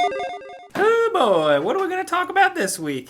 Oh boy, what are we going to talk about this week?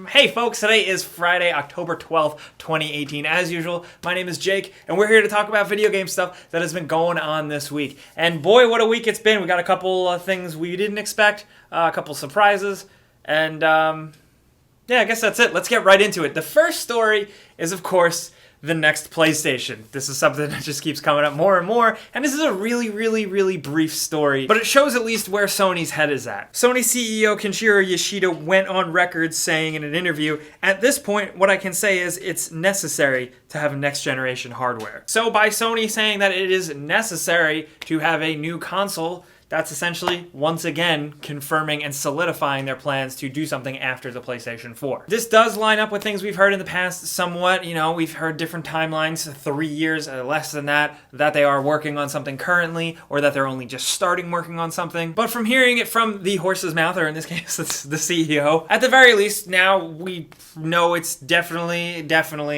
Hey folks, today is Friday, October 12th, 2018. As usual, my name is Jake, and we're here to talk about video game stuff that has been going on this week. And boy, what a week it's been. We got a couple of things we didn't expect, a couple surprises, and yeah, I guess that's it. Let's get right into it. The first story is, of course, the next PlayStation. This is something that just keeps coming up more and more, and this is a really brief story, but it shows at least where Sony's head is at. Sony CEO Kenshiro Yoshida went on record saying in an interview, "At this point, what I can say is it's necessary to have next generation hardware." So by Sony saying that it is necessary to have a new console, that's essentially, once again, confirming and solidifying their plans to do something after the PlayStation 4. This does line up with things we've heard in the past somewhat. You know, we've heard different timelines, 3 years, less than that they are working on something currently, or that they're only just starting working on something. But from hearing it from the horse's mouth, or in this case, it's the CEO, at the very least, now we know it's definitely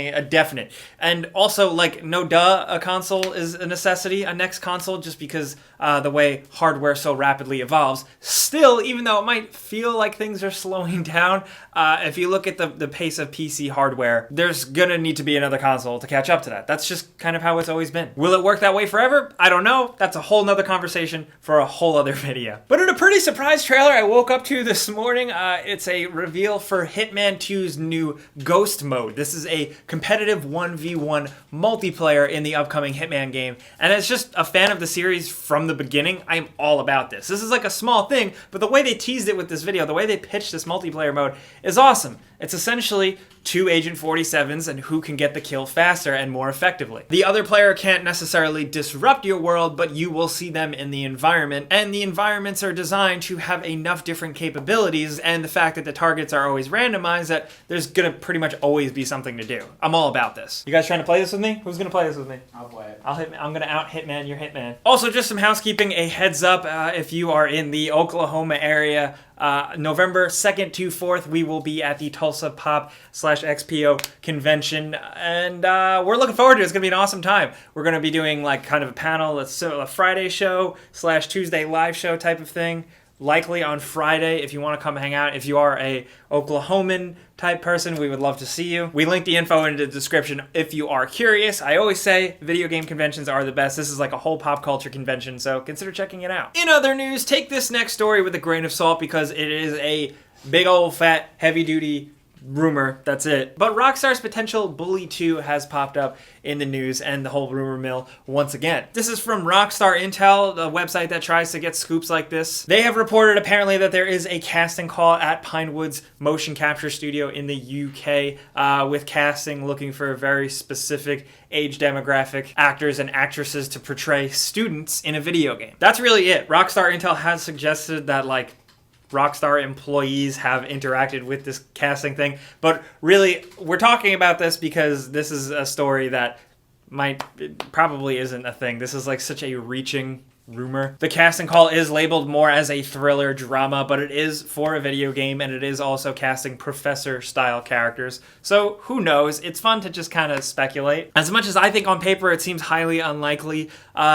a definite. And also, like, no duh, a console is a necessity, a next console, just because the way hardware so rapidly evolves. Still, even though it might feel like things are slowing down, if you look at the pace of PC hardware, there's gonna need to be another console to catch up to that. That's just kind of how it's always been. Will it work that way forever? I don't know. That's a whole nother conversation for a whole other video. But in a pretty surprise trailer I woke up to this morning, it's a reveal for Hitman 2's new Ghost mode. This is a competitive 1v1 multiplayer in the upcoming Hitman game, and as just a fan of the series from the beginning, I'm all about this. This is like a small thing, but the way they teased it with this video, the way they pitched this multiplayer mode is awesome. It's essentially two Agent 47s and who can get the kill faster and more effectively. The other player can't necessarily disrupt your world, but you will see them in the environment, and the environments are designed to have enough different capabilities, and the fact that the targets are always randomized, that there's gonna pretty much always be something to do. I'm all about this. You guys trying to play this with me? Who's gonna play this with me? I'll play it. I'm gonna out Hitman your Hitman. Also, just some housekeeping, a heads up, if you are in the Oklahoma area, November 2nd to 4th, we will be at the Tulsa Pop / XPO Convention, and we're looking forward to it. It's going to be an awesome time. We're going to be doing like kind of a panel, a Friday show / Tuesday live show type of thing. Likely on Friday if you want to come hang out. If you are a Oklahoman type person, we would love to see you. We link the info in the description if you are curious. I always say video game conventions are the best. This is like a whole pop culture convention, so consider checking it out. In other news, take this next story with a grain of salt because it is a big old fat heavy duty rumor, that's it. But Rockstar's potential Bully 2 has popped up in the news and the whole rumor mill once again. This is from Rockstar Intel, the website that tries to get scoops like this. They have reported apparently that there is a casting call at Pinewood's motion capture studio in the UK with casting looking for a very specific age demographic, actors and actresses to portray students in a video game. That's really it. Rockstar Intel has suggested that like Rockstar employees have interacted with this casting thing, but really we're talking about this because this is a story that probably isn't a thing. This is like such a reaching rumor. The casting call is labeled more as a thriller drama, but it is for a video game, and it is also casting professor style characters. So who knows? It's fun to just kind of speculate. As much as I think on paper it seems highly unlikely,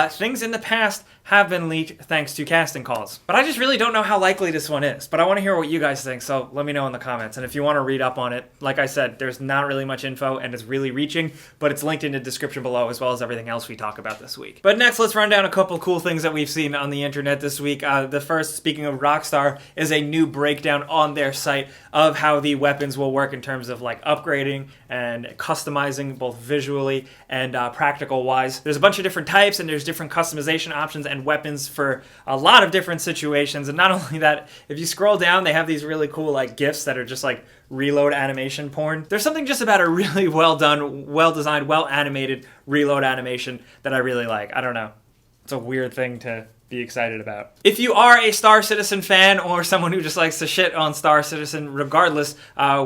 things in the past have been leaked thanks to casting calls. But I just really don't know how likely this one is. But I want to hear what you guys think, so let me know in the comments. And if you want to read up on it, like I said, there's not really much info and it's really reaching, but it's linked in the description below as well as everything else we talk about this week. But next, let's run down a couple cool things that we've seen on the internet this week. The first, speaking of Rockstar, is a new breakdown on their site of how the weapons will work in terms of like upgrading and customizing both visually and practical wise. There's a bunch of different types and there's different customization options and weapons for a lot of different situations. And not only that, if you scroll down, they have these really cool like GIFs that are just like reload animation porn. There's something just about a really well done, well designed, well animated reload animation that I really like. I don't know. It's a weird thing to be excited about. If you are a Star Citizen fan or someone who just likes to shit on Star Citizen regardless,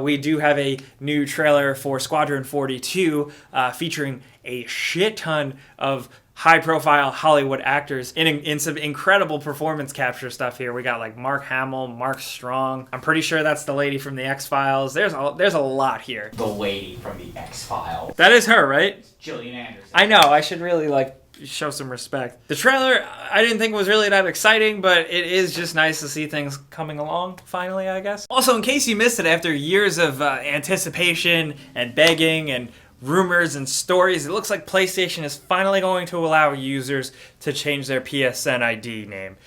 we do have a new trailer for Squadron 42 featuring a shit ton of high-profile Hollywood actors in some incredible performance capture stuff here. We got like Mark Hamill, Mark Strong. I'm pretty sure that's the lady from the X-Files. There's a lot here. The lady from the X-Files. That is her, right? Gillian Anderson. I know. I should really like show some respect. The trailer, I didn't think was really that exciting, but it is just nice to see things coming along finally, I guess. Also, in case you missed it, after years of anticipation and begging and rumors and stories, it looks like PlayStation is finally going to allow users to change their PSN ID name,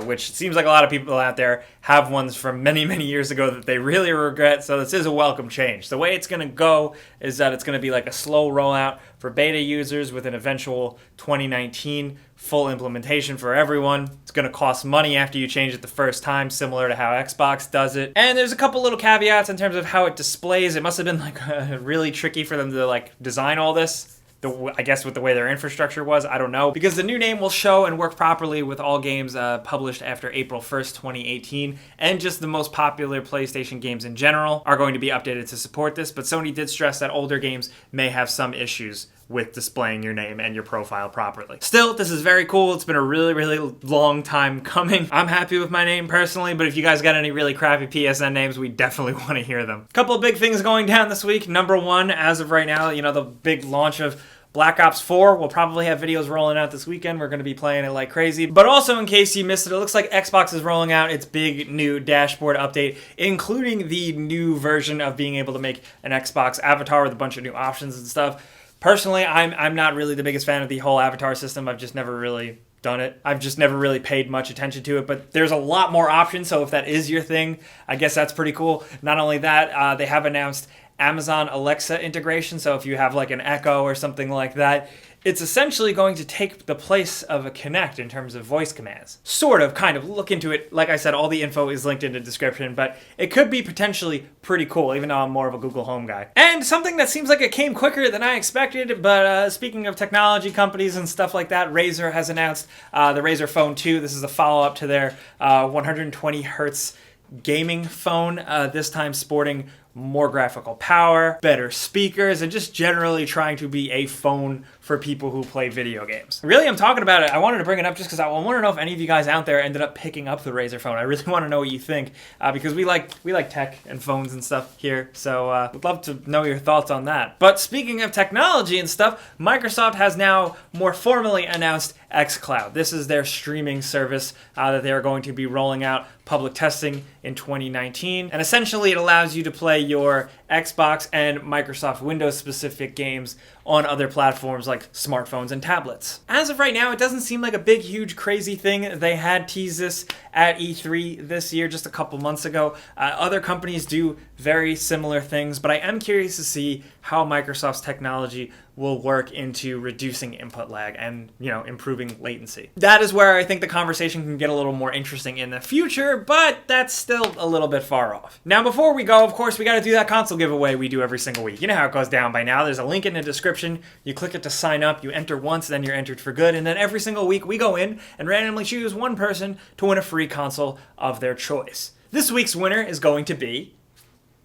which seems like a lot of people out there have ones from many, many years ago that they really regret, so this is a welcome change. The way it's going to go is that it's going to be like a slow rollout for beta users with an eventual 2019 full implementation for everyone. It's going to cost money after you change it the first time, similar to how Xbox does it. And there's a couple little caveats in terms of how it displays. It must have been like really tricky for them to like design all this. I guess with the way their infrastructure was, I don't know. Because the new name will show and work properly with all games published after April 1st, 2018. And just the most popular PlayStation games in general are going to be updated to support this. But Sony did stress that older games may have some issues with displaying your name and your profile properly. Still, this is very cool. It's been a really, really long time coming. I'm happy with my name personally, but if you guys got any really crappy PSN names, we definitely want to hear them. A couple of big things going down this week. Number one, as of right now, you know, the big launch of Black Ops 4. We'll probably have videos rolling out this weekend. We're going to be playing it like crazy. But also, in case you missed it, it looks like Xbox is rolling out its big new dashboard update, including the new version of being able to make an Xbox avatar with a bunch of new options and stuff. Personally, I'm not really the biggest fan of the whole avatar system. I've just never really done it. I've just never really paid much attention to it, but there's a lot more options, so if that is your thing, I guess that's pretty cool. Not only that, they have announced Amazon Alexa integration, so if you have like an Echo or something like that, it's essentially going to take the place of a Kinect in terms of voice commands. Sort of, kind of. Look into it. Like I said, all the info is linked in the description, but it could be potentially pretty cool, even though I'm more of a Google Home guy. And something that seems like it came quicker than I expected, but speaking of technology companies and stuff like that, Razer has announced the Razer Phone 2. This is a follow-up to their 120 hertz gaming phone, this time sporting more graphical power, better speakers, and just generally trying to be a phone for people who play video games. Really, I'm talking about it. I wanted to bring it up just because I want to know if any of you guys out there ended up picking up the Razer phone. I really want to know what you think, because we like tech and phones and stuff here, so would love to know your thoughts on that. But speaking of technology and stuff, Microsoft has now more formally announced XCloud. This is their streaming service that they are going to be rolling out public testing in 2019, and essentially it allows you to play your Xbox and Microsoft Windows specific games on other platforms like smartphones and tablets. As of right now, it doesn't seem like a big, huge, crazy thing. They had teased this at E3 this year, just a couple months ago. Other companies do very similar things, but I am curious to see how Microsoft's technology will work into reducing input lag and, you know, improving latency. That is where I think the conversation can get a little more interesting in the future, but that's still a little bit far off. Now, before we go, of course, we got to do that console giveaway we do every single week. You know how it goes down by now. There's a link in the description. You click it to sign up. You enter once, then you're entered for good. And then every single week we go in and randomly choose one person to win a free console of their choice. This week's winner is going to be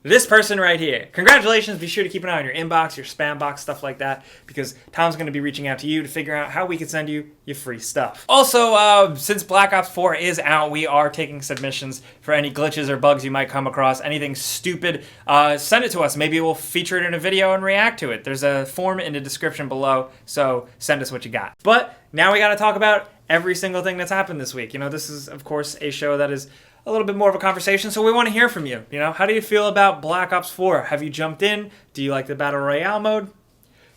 this person right here. Congratulations. Be sure to keep an eye on your inbox, your spam box, stuff like that, because Tom's going to be reaching out to you to figure out how we can send you your free stuff. Also, since Black Ops 4 is out, we are taking submissions for any glitches or bugs you might come across. Anything stupid, send it to us. Maybe we'll feature it in a video and react to it. There's a form in the description below, so send us what you got. But now we got to talk about every single thing that's happened this week. You know, this is, of course, a show that is a little bit more of a conversation, so we want to hear from you. You know, how do you feel about Black Ops 4? Have you jumped in? Do you like the Battle Royale mode?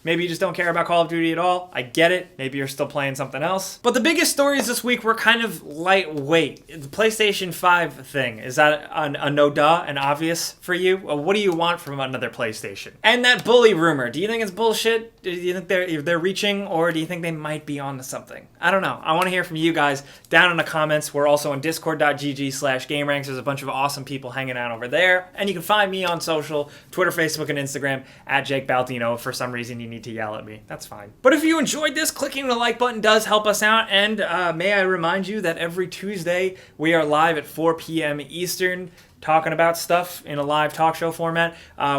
Maybe you just don't care about Call of Duty at all. I get it. Maybe you're still playing something else. But the biggest stories this week were kind of lightweight. The PlayStation 5 thing, is that a no-duh and obvious for you? What do you want from another PlayStation? And that bully rumor, do you think it's bullshit? Do you think they're reaching, or do you think they might be onto something? I don't know. I want to hear from you guys down in the comments. We're also on discord.gg/gameranx. There's a bunch of awesome people hanging out over there. And you can find me on social, Twitter, Facebook, and Instagram at Jake Baldino. If for some reason you need to yell at me, that's fine. But if you enjoyed this, clicking the like button does help us out, and may I remind you that every Tuesday we are live at 4 p.m. Eastern talking about stuff in a live talk show format.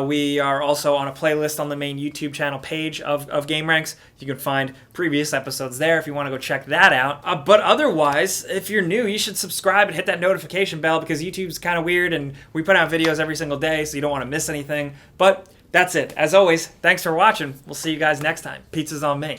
We are also on a playlist on the main YouTube channel page of gameranx. You can find previous episodes there if you want to go check that out. But otherwise, if you're new, you should subscribe and hit that notification bell because YouTube's kind of weird and we put out videos every single day, so you don't want to miss anything. But that's it. As always, thanks for watching. We'll see you guys next time. Pizza's on me.